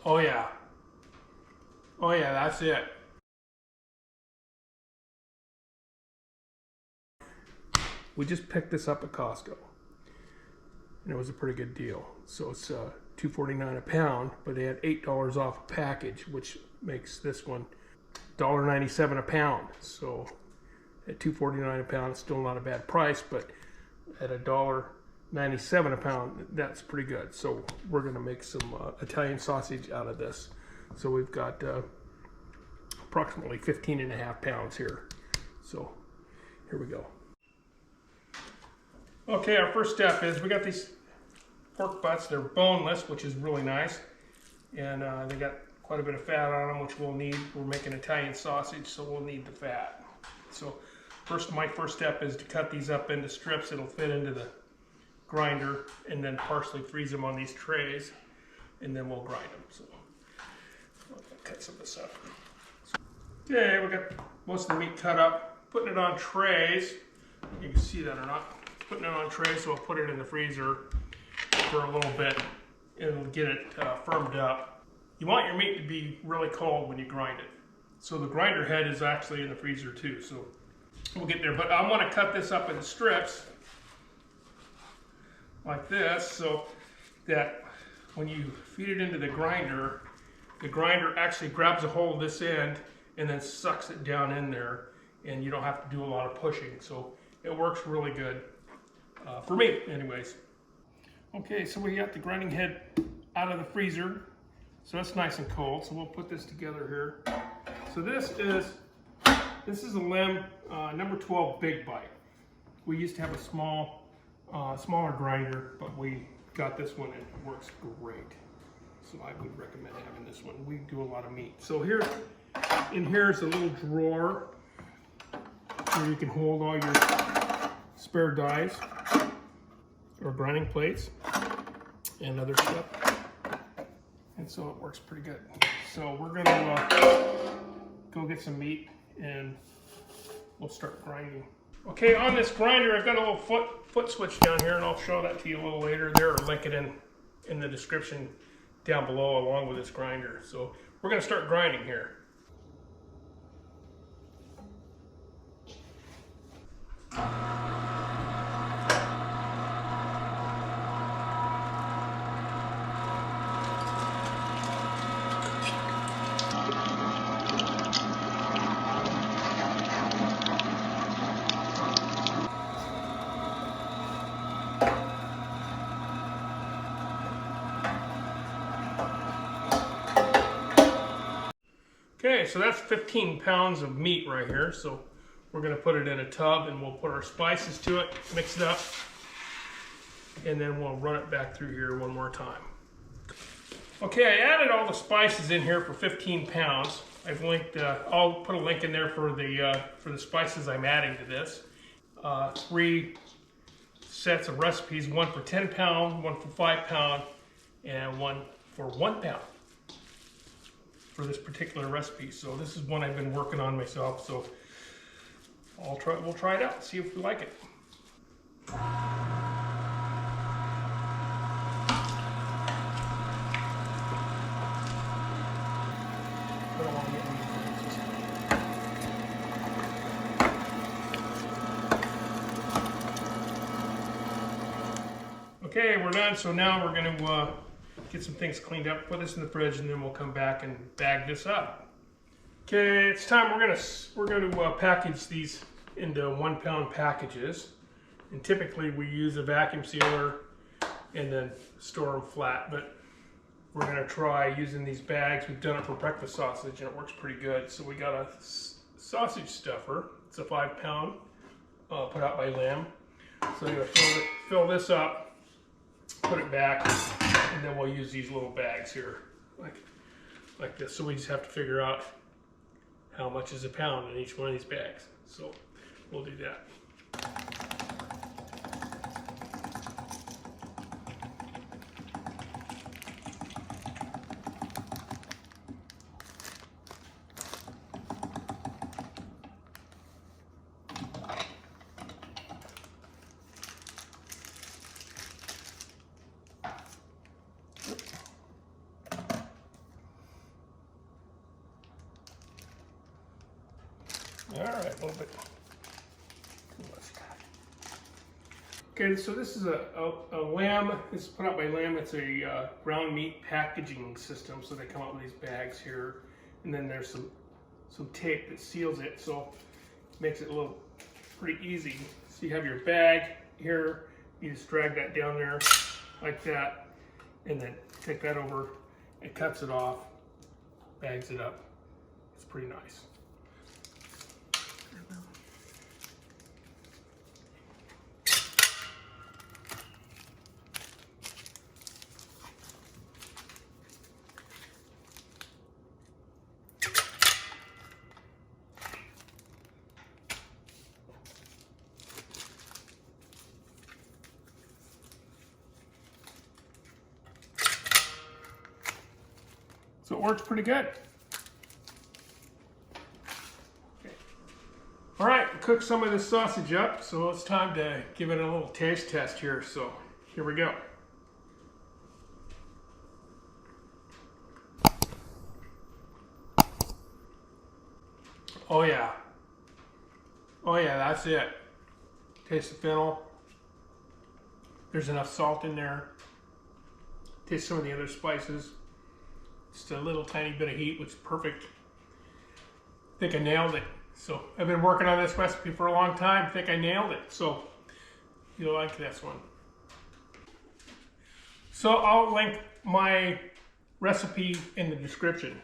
Oh yeah. Oh yeah, that's it. We just picked this up at Costco, and it was a pretty good deal. So it's $2.49 a pound, but they had $8 off a package, which makes this one $1.97 a pound. So at $2.49 a pound, it's still not a bad price, but at $1.97 a pound, that's pretty good. So we're gonna make some Italian sausage out of this. So we've got approximately 15.5 pounds here. So here we go. Okay, our first step is we got these pork butts. They're boneless, which is really nice. And they got quite a bit of fat on them, which we'll need. We're making Italian sausage, so we'll need the fat. So my first step is to cut these up into strips. It'll fit into the grinder, and then partially freeze them on these trays, and then we'll grind them. So I'll cut some of this up. Okay, we got most of the meat cut up. Putting it on trays. You can see that or not. Putting it on trays, so I'll put it in the freezer for a little bit and get it firmed up. You want your meat to be really cold when you grind it. So the grinder head is actually in the freezer too, so we'll get there. But I want to cut this up in strips like this, so that when you feed it into the grinder actually grabs a hold of this end and then sucks it down in there, and you don't have to do a lot of pushing. So it works really good. For me, anyways. Okay, so we got the grinding head out of the freezer. So that's nice and cold. So we'll put this together here. So this is a Limb number 12 Big Bite. We used to have a smaller grinder, but we got this one and it works great. So I would recommend having this one. We do a lot of meat. So here's a little drawer where you can hold all your spare dies or grinding plates and other stuff, and so it works pretty good. So we're gonna go get some meat and we'll start grinding. Okay, on this grinder I've got a little foot switch down here, and I'll show that to you a little later there, or link it in the description down below along with this grinder. So we're gonna start grinding here. Okay, so that's 15 pounds of meat right here. So we're gonna put it in a tub and we'll put our spices to it, mix it up, and then we'll run it back through here one more time. Okay, I added all the spices in here for 15 pounds. I've linked, I'll put a link in there for the spices I'm adding to this. 3 sets of recipes, one for 10 pound, one for 5 pound, and one for 1 pound for this particular recipe. So this is one I've been working on myself. So we'll try it out, see if we like it. Okay, we're done. So now we're going to get some things cleaned up, put this in the fridge, and then we'll come back and bag this up. Okay, it's time. We're going to package these into 1 pound packages, and typically we use a vacuum sealer and then store them flat. But we're going to try using these bags. We've done it for breakfast sausage, and it works pretty good. So we got a sausage stuffer. It's a 5 pound, put out by Limb. So you're going to fill this up, put it back, and then we'll use these little bags here, like this. So we just have to figure out how much is a pound in each one of these bags. So we'll do that. All right, a little bit too much. Okay, so this is a lamb. This is put out by Lamb. It's a ground meat packaging system. So they come out with these bags here, and then there's some tape that seals it, so it makes it a little pretty easy. So you have your bag here. You just drag that down there like that, and then take that over. It cuts it off, bags it up. It's pretty nice. So it works pretty good. Okay. All right, cook some of this sausage up, so it's time to give it a little taste test here. So here we go. Oh yeah. Oh yeah, that's it. Taste the fennel. There's enough salt in there. Taste some of the other spices. Just a little tiny bit of heat, which is perfect. I think I nailed it. So I've been working on this recipe for a long time. I think I nailed it. So you'll like this one. So I'll link my recipe in the description.